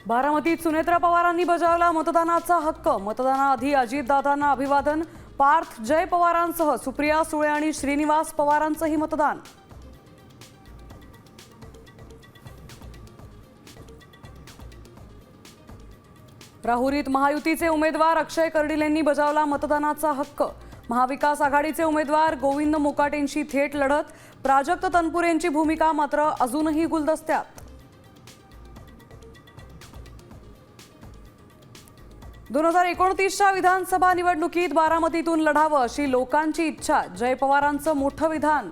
बारामतीत सुनेत्रा पवारांनी बजावला मतदानाचा हक्क। मतदानाआधी अजितदादांना अभिवादन। पार्थ जय पवारांसह सुप्रिया सुळे आणि श्रीनिवास पवारांचंही मतदान। राहुरीत महायुतीचे उमेदवार अक्षय कर्डिलेंनी बजावला मतदानाचा हक्क। महाविकास आघाडीचे उमेदवार गोविंद मोकाटेंशी थेट लढत। प्राजक्त तनपुरेंची भूमिका मात्र अजूनही गुलदस्त्यात। 2029च्या विधानसभा निवडणुकीत बारामतीतून लढावं अशी लोकांची इच्छा। जय पवारांचं मोठं विधान।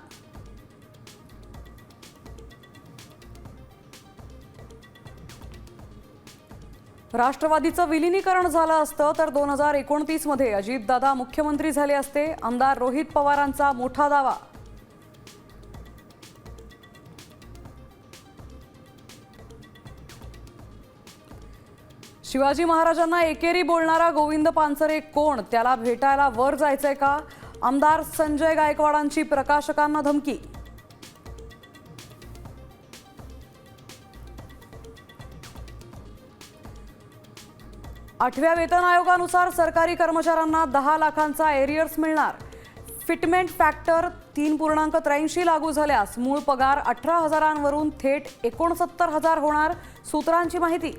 राष्ट्रवादीचं विलीनीकरण झालं असतं तर 2029 मध्ये अजितदादा मुख्यमंत्री झाले असते। आमदार रोहित पवारांचा मोठा दावा। शिवाजी महाराजांना एकेरी बोलणारा गोविंद पानसरे कोण? त्याला भेटायला वर जायचंय का? आमदार संजय गायकवाडांची प्रकाशकांना धमकी। आठव्या वेतन आयोगानुसार सरकारी कर्मचाऱ्यांना 10 लाखांचा एरियर्स मिळणार। फिटमेंट फॅक्टर 3.83 लागू झाल्यास मूळ पगार 18,000वरून थेट 69,000 होणार। सूत्रांची माहिती।